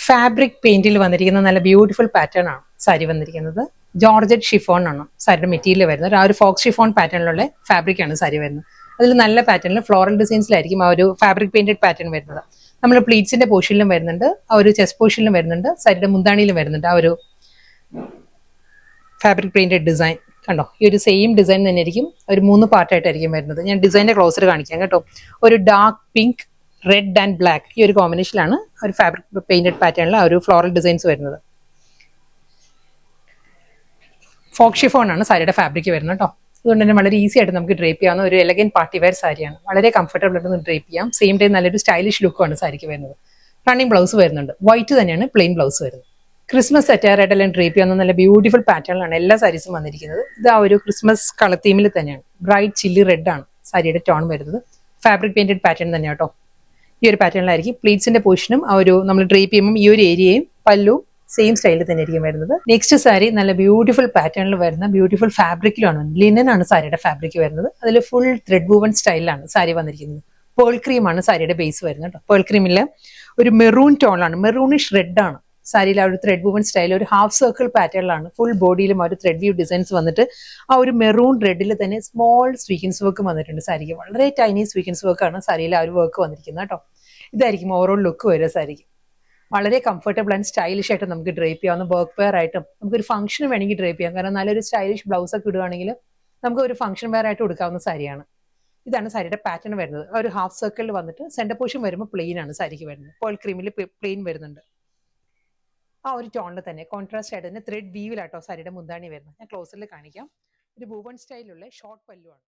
Fabric പെയിന്റിൽ വന്നിരിക്കുന്ന നല്ല beautiful pattern ആണ് സാരി വന്നിരിക്കുന്നത്. ജോർജറ്റ് ഷിഫോൺ ആണ് സാരിയുടെ മെറ്റീരിയൽ വരുന്നത്. ആ ഒരു ഫോക്സ് ഷിഫോൺ പാറ്റേണിലുള്ള ഫാബ്രിക് ആണ് സാരി വരുന്നത്. അതിൽ നല്ല പാറ്റേണിൽ ഫ്ലോറൽ ഡിസൈൻസിലായിരിക്കും ആ ഒരു ഫാബ്രിക് പെയിന്റഡ് പാറ്റേൺ വരുന്നത്. നമ്മൾ പ്ലീറ്റ്സിന്റെ പോർഷനിലും വരുന്നുണ്ട്, ആ ഒരു ചെസ്റ്റ് പോർഷനിലും വരുന്നുണ്ട്, സാരിയുടെ മുന്താണിയിലും വരുന്നുണ്ട് ആ ഒരു ഫാബ്രിക് പെയിന്റഡ് ഡിസൈൻ. കണ്ടോ, ഈ ഒരു സെയിം ഡിസൈൻ തന്നെ ആയിരിക്കും ഒരു 3 പാർട്ടായിട്ടായിരിക്കും വരുന്നത്. ഞാൻ ഡിസൈനിന്റെ ക്ലോസർ കാണിക്കാം കേട്ടോ. ഒരു dark pink, red and black, ഈ ഒരു കോമ്പിനേഷനിലാണ് ഒരു ഫാബ്രിക് പെയിന്റഡ് പാറ്റേണിൽ ആ ഒരു ഫ്ലോറൽ ഡിസൈൻസ് വരുന്നത്. ഫോക്സ് ഷിഫോൺ ആണ് സാരിയുടെ ഫാബ്രിക് വരുന്നത് കേട്ടോ. അതുകൊണ്ട് തന്നെ വളരെ ഈസി ആയിട്ട് നമുക്ക് ഡ്രേപ്പ് ചെയ്യാവുന്ന ഒരു എലഗന്റ് പാർട്ടി വെയർ സാരിയാണ്. വളരെ കംഫർട്ടബിൾ ആയിട്ട് ഡ്രേപ്പ് ചെയ്യാം. സെയിം ടൈം നല്ലൊരു സ്റ്റൈലിഷ് ലുക്കാണ് സാരിക്ക് വരുന്നത്. റണ്ണിങ് ബ്ലൗസ് വരുന്നുണ്ട്, വൈറ്റ് തന്നെയാണ് പ്ലെയിൻ ബ്ലൗസ് വരുന്നത്. ക്രിസ്മസ് സെറ്റാറായിട്ടെല്ലാം ഡ്രേപ്പ് ചെയ്യാവുന്ന നല്ല ബ്യൂട്ടിഫുൾ പാറ്റേണിലാണ് എല്ലാ സാരീസും വന്നിരിക്കുന്നത്. ഇത് ആ ഒരു ക്രിസ്മസ് കളർ തീമിൽ തന്നെയാണ്. ബ്രൈറ്റ് ചില്ലി റെഡ് ആണ് സാരിയുടെ ടോൺ വരുന്നത്. ഫാബ്രിക് പെയിന്റഡ് പാറ്റേൺ തന്നെയാണ് കേട്ടോ. ഈ ഒരു പാറ്റേണിലായിരിക്കും പ്ലീറ്റ്സിന്റെ പൊസിഷനും ആ ഒരു നമ്മൾ ഡ്രേപ്പ് ചെയ്യുമ്പോൾ ഈ ഒരു ഏരിയയും പല്ലും സെയിം സ്റ്റൈലിൽ തന്നെ ആയിരിക്കും വരുന്നത്. നെക്സ്റ്റ് സാരി നല്ല ബ്യൂട്ടിഫുൾ പാറ്റേണിൽ വരുന്ന ബ്യൂട്ടിഫുൾ ഫാബ്രിക്കിലാണ്, ലിനൻ ആണ് സാരിയുടെ ഫാബ്രിക് വരുന്നത്. അതിൽ ഫുൾ ത്രെഡ് വൂവൺ സ്റ്റൈലിലാണ് സാരി വന്നിരിക്കുന്നത്. പേൾ ക്രീം ആണ് സാരിയുടെ ബേസ് വരുന്നത് കേട്ടോ. പേൾ ക്രീമിലെ ഒരു മെറൂൺ ടോണാണ്, മെറൂണിഷ് റെഡ് ആണ് സാരിയിൽ. ആ ഒരു ത്രെഡ് വൂവൺ സ്റ്റൈൽ ഒരു ഹാഫ് സർക്കിൾ പാറ്റേണിലാണ് ഫുൾ ബോഡിയിലും ആ ഒരു ത്രെഡ് വ്യൂ ഡിസൈൻസ് വന്നിട്ട് ആ ഒരു മെറൂൺ റെഡിൽ തന്നെ സ്മോൾ സ്വീക്കൻസ് വർക്ക് വന്നിട്ടുണ്ട് സാരിക്ക്. വളരെ ടൈനി സ്വീക്കൻസ് വർക്കാണ് സാരിയിൽ ആ ഒരു വർക്ക് വന്നിരിക്കുന്നത് കേട്ടോ. ഇതായിരിക്കും ഓവറോൾ ലുക്ക് വരിക സാരിക്ക്. വളരെ കംഫർട്ടബിൾ ആൻഡ് സ്റ്റൈലിഷ് ആയിട്ട് നമുക്ക് ഡ്രേപ്പ് ചെയ്യാവുന്ന വർക്ക് വെയർ ആയിട്ടും നമുക്കൊരു ഫംഗ്ഷന് വേണമെങ്കിൽ ഡ്രേപ്പ് ചെയ്യാം. കാരണം നല്ലൊരു സ്റ്റൈലിഷ് ബ്ലൗസ് ഒക്കെ ഇടുകയാണെങ്കിൽ നമുക്ക് ഒരു ഫംഗ്ഷൻ വെയർ ആയിട്ട് കൊടുക്കാവുന്ന സാരിയാണ്. ഇതാണ് സാരിയുടെ പാറ്റേൺ വരുന്നത്. ഒരു ഹാഫ് സർക്കിളിൽ വന്നിട്ട് സെന്റർ പോർഷൻ വരുമ്പോൾ പ്ലെയിൻ ആണ് സാരിക്ക് വരുന്നത്. പേൾ ക്രീമിൽ പ്ലെയിൻ വരുന്നുണ്ട്. ആ ഒരു ടോണിൽ തന്നെ കോൺട്രാസ്റ്റ് ആയിട്ട് തന്നെ ത്രെഡ് വീവിലാട്ടോ സാരിയുടെ മുന്താണി വരുന്നത്. ഞാൻ ക്ലോസറിൽ കാണിക്കാം. ഒരു വൂവൺ സ്റ്റൈലുള്ള ഷോർട്ട് പല്ലുവാണ്.